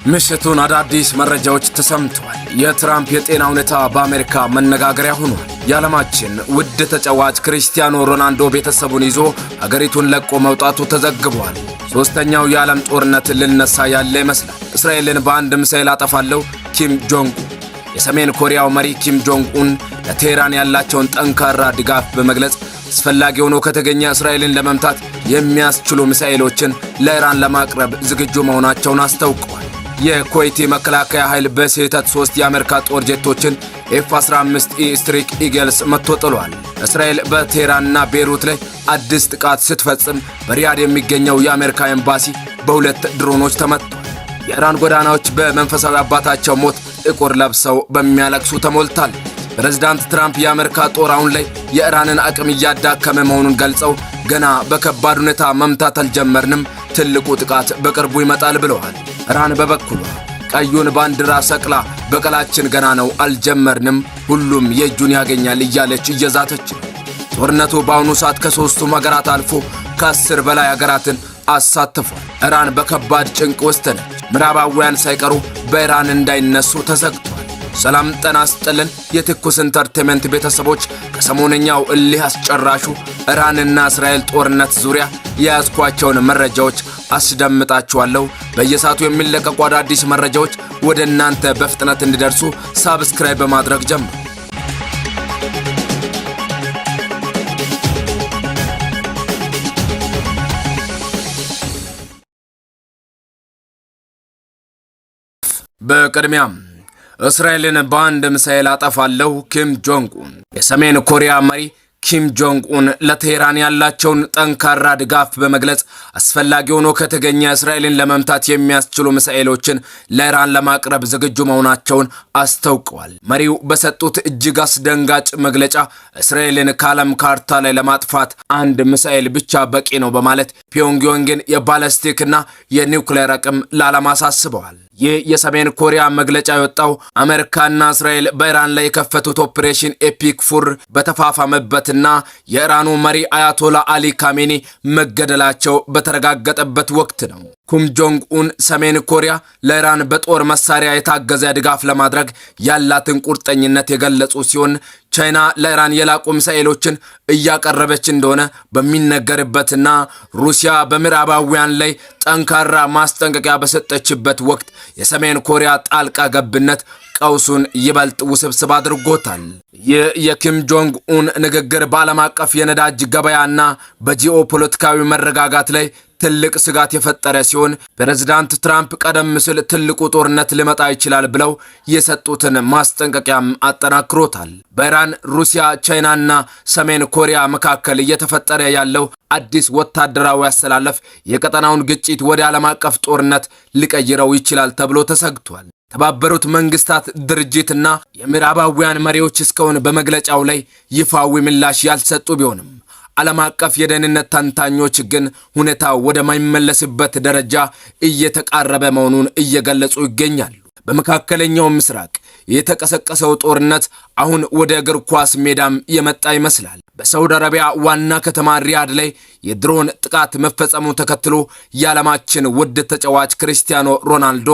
ምሽቱን አዳዲስ መረጃዎች ተሰምተዋል። የትራምፕ የጤና ሁኔታ በአሜሪካ መነጋገሪያ ሆኗል። የዓለማችን ውድ ተጫዋች ክሪስቲያኖ ሮናልዶ ቤተሰቡን ይዞ ሀገሪቱን ለቆ መውጣቱ ተዘግቧል። ሶስተኛው የዓለም ጦርነት ልነሳ ያለ ይመስላል። እስራኤልን በአንድ ሚሳኤል አጠፋለሁ ኪም ጆንግ ኡን። የሰሜን ኮሪያው መሪ ኪም ጆንግ ኡን ለቴህራን ያላቸውን ጠንካራ ድጋፍ በመግለጽ አስፈላጊ ሆኖ ከተገኘ እስራኤልን ለመምታት የሚያስችሉ ሚሳኤሎችን ለኢራን ለማቅረብ ዝግጁ መሆናቸውን አስታውቀዋል። የኩዌት መከላከያ ኃይል በስህተት 3 የአሜሪካ ጦር ጄቶችን F-15E ስትራይክ ኢግልስ መትቶ ጥሏል። እስራኤል በቴህራንና ቤይሩት ላይ አዲስ ጥቃት ስትፈጽም በሪያድ የሚገኘው የአሜሪካ ኤምባሲ በሁለት ድሮኖች ተመቷል። የኢራን ጎዳናዎች በመንፈሳዊ አባታቸው ሞት ጥቁር ለብሰው በሚያለቅሱ ተሞልተዋል። ፕሬዝዳንት ትራምፕ የአሜሪካ ጦር አሁን ላይ የኢራንን አቅም እያዳከመ መሆኑን ገልጸው ገና በከባድ ሁኔታ መምታት አልጀመርንም፣ ትልቁ ጥቃት በቅርቡ ይመጣል ብለዋል። ኢራን በበኩሏ ቀዩን ባንዲራ ሰቅላ በቀላችን ገና ነው፣ አልጀመርንም፣ ሁሉም የእጁን ያገኛል እያለች እየዛተች ነው። ጦርነቱ በአሁኑ ሰዓት ከ3ቱም ሀገራት አልፎ ከ10 በላይ ሀገራትን አሳትፏል። ኢራን በከባድ ጭንቅ ውስጥ ነች። ምዕራባውያን ሳይቀሩ በኢራን እንዳይነሱ ተዘግቷል። ሰላም ጤና ይስጥልን የትኩስ ኢንተርቴይንመንት ቤተሰቦች፣ ከሰሞነኛው እልህ አስጨራሹ ኢራንና እስራኤል ጦርነት ዙሪያ የያዝኳቸውን መረጃዎች አስደምጣችኋለሁ። በየሰዓቱ የሚለቀቁ አዳዲስ መረጃዎች ወደ እናንተ በፍጥነት እንዲደርሱ ሳብስክራይብ በማድረግ ጀምሩ። በቅድሚያም እስራኤልን በአንድ ሚሳኤል አጠፋለሁ ኪም ጆንግ ኡን። የሰሜን ኮሪያ መሪ ኪም ጆንግ ኡን ለቴህራን ያላቸውን ጠንካራ ድጋፍ በመግለጽ አስፈላጊ ሆኖ ከተገኘ እስራኤልን ለመምታት የሚያስችሉ ሚሳኤሎችን ለኢራን ለማቅረብ ዝግጁ መሆናቸውን አስታውቀዋል። መሪው በሰጡት እጅግ አስደንጋጭ መግለጫ እስራኤልን ከዓለም ካርታ ላይ ለማጥፋት አንድ ሚሳኤል ብቻ በቂ ነው በማለት ፒዮንግያንግን የባለስቲክና የኒውክሌር አቅም ለዓለም አሳስበዋል። ይህ የሰሜን ኮሪያ መግለጫ የወጣው አሜሪካና እስራኤል በኢራን ላይ የከፈቱት ኦፕሬሽን ኤፒክ ፉር በተፋፋመበትና የኢራኑ መሪ አያቶላ አሊ ካሜኒ መገደላቸው በተረጋገጠበት ወቅት ነው። ኪም ጆንግ ኡን ሰሜን ኮሪያ ለኢራን በጦር መሳሪያ የታገዘ ድጋፍ ለማድረግ ያላትን ቁርጠኝነት የገለጹ ሲሆን ቻይና ለኢራን የላቁ ሚሳኤሎችን እያቀረበች እንደሆነ በሚነገርበትና ሩሲያ በምዕራባውያን ላይ ጠንካራ ማስጠንቀቂያ በሰጠችበት ወቅት የሰሜን ኮሪያ ጣልቃ ገብነት ቀውሱን ይበልጥ ውስብስብ አድርጎታል። ይህ የኪም ጆንግ ኡን ንግግር በዓለም አቀፍ የነዳጅ ገበያና በጂኦፖለቲካዊ መረጋጋት ላይ ትልቅ ስጋት የፈጠረ ሲሆን ፕሬዝዳንት ትራምፕ ቀደም ሲል ትልቁ ጦርነት ሊመጣ ይችላል ብለው የሰጡትን ማስጠንቀቂያም አጠናክሮታል። በኢራን፣ ሩሲያ፣ ቻይናና ሰሜን ኮሪያ መካከል እየተፈጠረ ያለው አዲስ ወታደራዊ አሰላለፍ የቀጠናውን ግጭት ወደ ዓለም አቀፍ ጦርነት ሊቀይረው ይችላል ተብሎ ተሰግቷል። የተባበሩት መንግስታት ድርጅትና የምዕራባውያን መሪዎች እስካሁን በመግለጫው ላይ ይፋዊ ምላሽ ያልሰጡ ቢሆንም ዓለም አቀፍ የደህንነት ተንታኞች ግን ሁኔታው ወደማይመለስበት ደረጃ እየተቃረበ መሆኑን እየገለጹ ይገኛሉ። በመካከለኛው ምስራቅ የተቀሰቀሰው ጦርነት አሁን ወደ እግር ኳስ ሜዳም የመጣ ይመስላል። በሳውዲ አረቢያ ዋና ከተማ ሪያድ ላይ የድሮን ጥቃት መፈጸሙ ተከትሎ የዓለማችን ውድ ተጫዋች ክሪስቲያኖ ሮናልዶ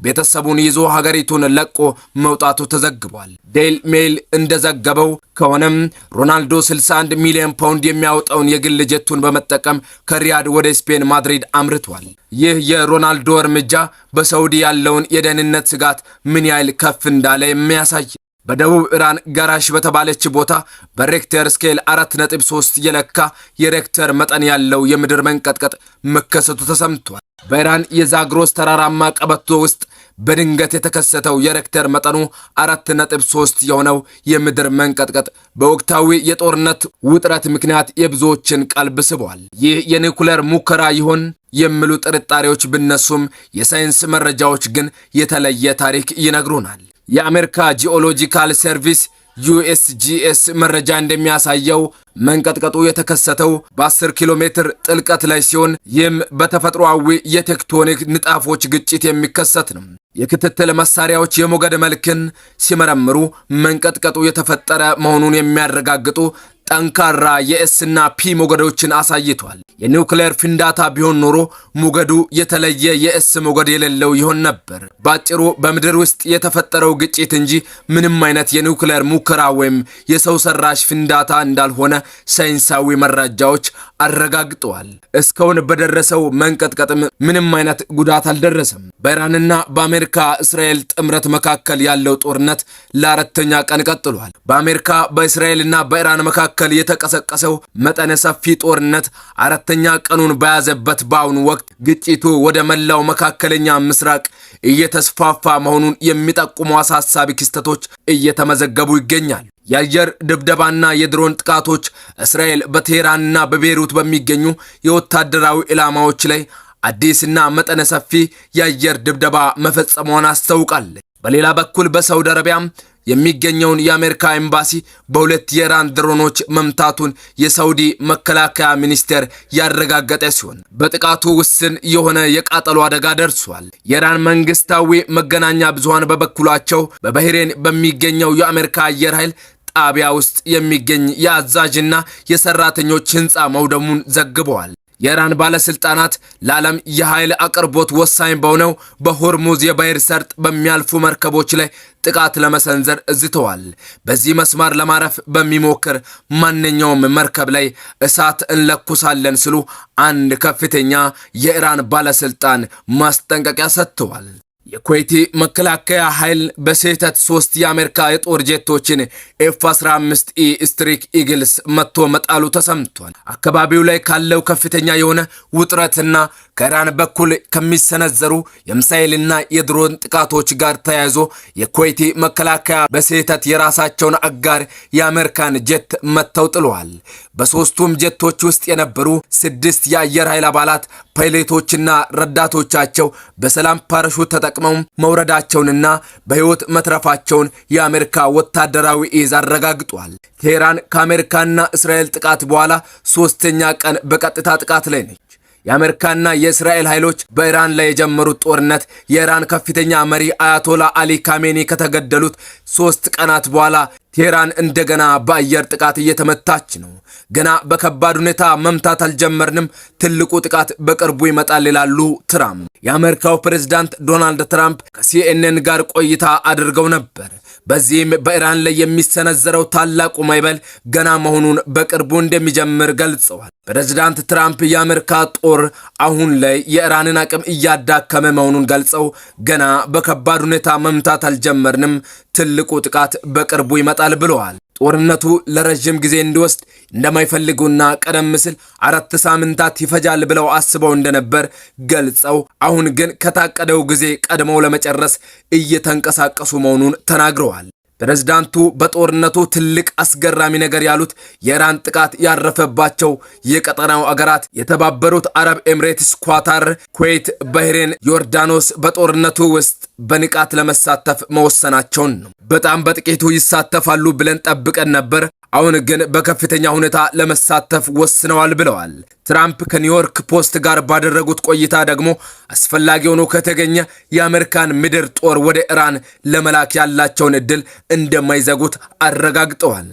ቤተሰቡን ይዞ ሀገሪቱን ለቆ መውጣቱ ተዘግቧል። ዴይሊ ሜይል እንደዘገበው ከሆነም ሮናልዶ 61 ሚሊዮን ፓውንድ የሚያወጣውን የግል ጀቱን በመጠቀም ከሪያድ ወደ ስፔን ማድሪድ አምርቷል። ይህ የሮናልዶ እርምጃ በሳውዲ ያለውን የደህንነት ስጋት ምን ያህል ከፍ እንዳለ የሚያሳይ። በደቡብ ኢራን ጋራሽ በተባለች ቦታ በሬክተር ስኬል 4.3 የለካ የሬክተር መጠን ያለው የምድር መንቀጥቀጥ መከሰቱ ተሰምቷል። በኢራን የዛግሮስ ተራራማ ቀበቶ ውስጥ በድንገት የተከሰተው የሬክተር መጠኑ 4.3 የሆነው የምድር መንቀጥቀጥ በወቅታዊ የጦርነት ውጥረት ምክንያት የብዙዎችን ቀልብ ስቧል። ይህ የኒውክሌር ሙከራ ይሆን የሚሉ ጥርጣሬዎች ቢነሱም የሳይንስ መረጃዎች ግን የተለየ ታሪክ ይነግሩናል። የአሜሪካ ጂኦሎጂካል ሰርቪስ USGS መረጃ እንደሚያሳየው መንቀጥቀጡ የተከሰተው በ10 ኪሎ ሜትር ጥልቀት ላይ ሲሆን ይህም በተፈጥሯዊ የቴክቶኒክ ንጣፎች ግጭት የሚከሰት ነው። የክትትል መሳሪያዎች የሞገድ መልክን ሲመረምሩ መንቀጥቀጡ የተፈጠረ መሆኑን የሚያረጋግጡ ጠንካራ የኤስና ፒ ሞገዶችን አሳይቷል። የኒውክሌር ፍንዳታ ቢሆን ኖሮ ሞገዱ የተለየ የኤስ ሞገድ የሌለው ይሆን ነበር። ባጭሩ በምድር ውስጥ የተፈጠረው ግጭት እንጂ ምንም አይነት የኒውክሌር ሙከራ ወይም የሰው ሰራሽ ፍንዳታ እንዳልሆነ ሳይንሳዊ መረጃዎች አረጋግጠዋል። እስካሁን በደረሰው መንቀጥቀጥም ምንም አይነት ጉዳት አልደረሰም። በኢራንና በአሜሪካ እስራኤል ጥምረት መካከል ያለው ጦርነት ለአራተኛ ቀን ቀጥሏል። በአሜሪካ በእስራኤልና በኢራን መካከል የተቀሰቀሰው መጠነ ሰፊ ጦርነት አራተኛ ቀኑን በያዘበት በአሁኑ ወቅት ግጭቱ ወደ መላው መካከለኛ ምስራቅ እየተስፋፋ መሆኑን የሚጠቁሙ አሳሳቢ ክስተቶች እየተመዘገቡ ይገኛሉ። የአየር ድብደባና የድሮን ጥቃቶች እስራኤል በቴህራንና በቤይሩት በሚገኙ የወታደራዊ ኢላማዎች ላይ አዲስና መጠነ ሰፊ የአየር ድብደባ መፈጸሟን አስታውቃለች። በሌላ በኩል በሳውዲ አረቢያም የሚገኘውን የአሜሪካ ኤምባሲ በሁለት የኢራን ድሮኖች መምታቱን የሳውዲ መከላከያ ሚኒስቴር ያረጋገጠ ሲሆን በጥቃቱ ውስን የሆነ የቃጠሎ አደጋ ደርሷል። የኢራን መንግስታዊ መገናኛ ብዙሃን በበኩላቸው በባህሬን በሚገኘው የአሜሪካ አየር ኃይል ጣቢያ ውስጥ የሚገኝ የአዛዥና የሰራተኞች ህንፃ መውደሙን ዘግበዋል። የኢራን ባለስልጣናት ለዓለም የኃይል አቅርቦት ወሳኝ በሆነው በሆርሙዝ የባህር ሰርጥ በሚያልፉ መርከቦች ላይ ጥቃት ለመሰንዘር ዝተዋል። በዚህ መስመር ለማረፍ በሚሞክር ማንኛውም መርከብ ላይ እሳት እንለኩሳለን ሲሉ አንድ ከፍተኛ የኢራን ባለስልጣን ማስጠንቀቂያ ሰጥተዋል። የኩዌት መከላከያ ኃይል በስህተት 3 የአሜሪካ የጦር ጄቶችን ኤፍ-15ኢ ስትሪክ ኢግልስ መቶ መጣሉ ተሰምቷል። አካባቢው ላይ ካለው ከፍተኛ የሆነ ውጥረትና ከኢራን በኩል ከሚሰነዘሩ የሚሳኤልና የድሮን ጥቃቶች ጋር ተያይዞ የኩዌት መከላከያ በስህተት የራሳቸውን አጋር የአሜሪካን ጄት መተው ጥለዋል። በሶስቱም ጄቶች ውስጥ የነበሩ 6 የአየር ኃይል አባላት ፓይለቶችና ረዳቶቻቸው በሰላም ፓራሹት ተጠቅመው መውረዳቸውንና በሕይወት መትረፋቸውን የአሜሪካ ወታደራዊ እዝ አረጋግጧል። ቴህራን ከአሜሪካና እስራኤል ጥቃት በኋላ 3ኛ ቀን በቀጥታ ጥቃት ላይ ነች። የአሜሪካና የእስራኤል ኃይሎች በኢራን ላይ የጀመሩት ጦርነት የኢራን ከፍተኛ መሪ አያቶላ አሊ ካሜኒ ከተገደሉት 3 ቀናት በኋላ ቴህራን እንደገና በአየር ጥቃት እየተመታች ነው። ገና በከባድ ሁኔታ መምታት አልጀመርንም፣ ትልቁ ጥቃት በቅርቡ ይመጣል ይላሉ ትራምፕ። የአሜሪካው ፕሬዝዳንት ዶናልድ ትራምፕ ከሲኤንኤን ጋር ቆይታ አድርገው ነበር። በዚህም በኢራን ላይ የሚሰነዘረው ታላቁ ማዕበል ገና መሆኑን በቅርቡ እንደሚጀምር ገልጸዋል። ፕሬዝዳንት ትራምፕ የአሜሪካ ጦር አሁን ላይ የኢራንን አቅም እያዳከመ መሆኑን ገልጸው ገና በከባድ ሁኔታ መምታት አልጀመርንም፣ ትልቁ ጥቃት በቅርቡ ይመጣል ብለዋል። ጦርነቱ ለረጅም ጊዜ እንዲወስድ እንደማይፈልጉና ቀደም ሲል 4 ሳምንታት ይፈጃል ብለው አስበው እንደነበር ገልጸው አሁን ግን ከታቀደው ጊዜ ቀድመው ለመጨረስ እየተንቀሳቀሱ መሆኑን ተናግረዋል። ፕሬዝዳንቱ በጦርነቱ ትልቅ አስገራሚ ነገር ያሉት የኢራን ጥቃት ያረፈባቸው የቀጠናው አገራት የተባበሩት አረብ ኤምሬትስ፣ ኳታር፣ ኩዌት፣ ባህሬን፣ ዮርዳኖስ በጦርነቱ ውስጥ በንቃት ለመሳተፍ መወሰናቸውን ነው። በጣም በጥቂቱ ይሳተፋሉ ብለን ጠብቀን ነበር፣ አሁን ግን በከፍተኛ ሁኔታ ለመሳተፍ ወስነዋል ብለዋል። ትራምፕ ከኒውዮርክ ፖስት ጋር ባደረጉት ቆይታ ደግሞ አስፈላጊ ሆኖ ከተገኘ የአሜሪካን ምድር ጦር ወደ ኢራን ለመላክ ያላቸውን እድል እንደማይዘጉት አረጋግጠዋል።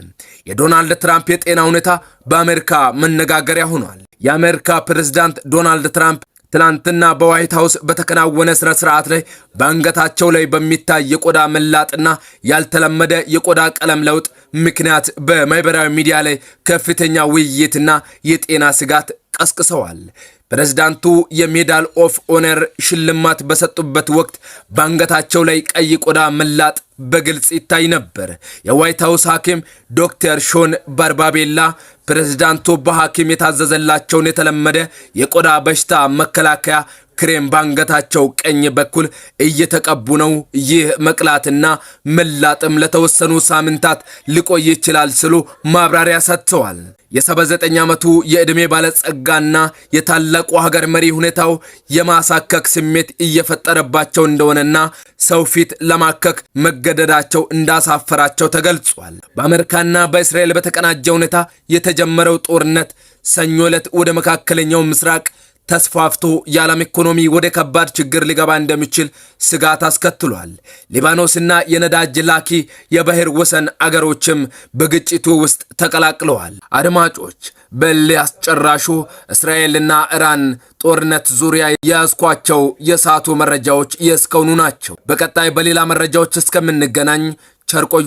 የዶናልድ ትራምፕ የጤና ሁኔታ በአሜሪካ መነጋገሪያ ሆኗል። የአሜሪካ ፕሬዝዳንት ዶናልድ ትራምፕ ትላንትና በዋይት ሃውስ በተከናወነ ስነ ስርዓት ላይ በአንገታቸው ላይ በሚታይ የቆዳ መላጥና ያልተለመደ የቆዳ ቀለም ለውጥ ምክንያት በማህበራዊ ሚዲያ ላይ ከፍተኛ ውይይትና የጤና ስጋት ቀስቅሰዋል። ፕሬዝዳንቱ የሜዳል ኦፍ ኦነር ሽልማት በሰጡበት ወቅት በአንገታቸው ላይ ቀይ ቆዳ መላጥ በግልጽ ይታይ ነበር። የዋይት ሃውስ ሐኪም ዶክተር ሾን ባርባቤላ ፕሬዝዳንቱ በሐኪም የታዘዘላቸውን የተለመደ የቆዳ በሽታ መከላከያ ክሬም ባንገታቸው ቀኝ በኩል እየተቀቡ ነው። ይህ መቅላትና መላጥም ለተወሰኑ ሳምንታት ሊቆይ ይችላል ሲሉ ማብራሪያ ሰጥተዋል። የ79 ዓመቱ የዕድሜ ባለጸጋና የታላቁ ሀገር መሪ ሁኔታው የማሳከክ ስሜት እየፈጠረባቸው እንደሆነና ሰው ፊት ለማከክ መገደዳቸው እንዳሳፈራቸው ተገልጿል። በአሜሪካና በእስራኤል በተቀናጀ ሁኔታ የተጀመረው ጦርነት ሰኞ ዕለት ወደ መካከለኛው ምስራቅ ተስፋፍቶ የዓለም ኢኮኖሚ ወደ ከባድ ችግር ሊገባ እንደሚችል ስጋት አስከትሏል። ሊባኖስና የነዳጅ ላኪ የባህር ወሰን አገሮችም በግጭቱ ውስጥ ተቀላቅለዋል። አድማጮች፣ በእልህ አስጨራሹ እስራኤልና ኢራን ጦርነት ዙሪያ የያዝኳቸው የሰዓቱ መረጃዎች የእስካሁኑ ናቸው። በቀጣይ በሌላ መረጃዎች እስከምንገናኝ ቸር ቆዩ።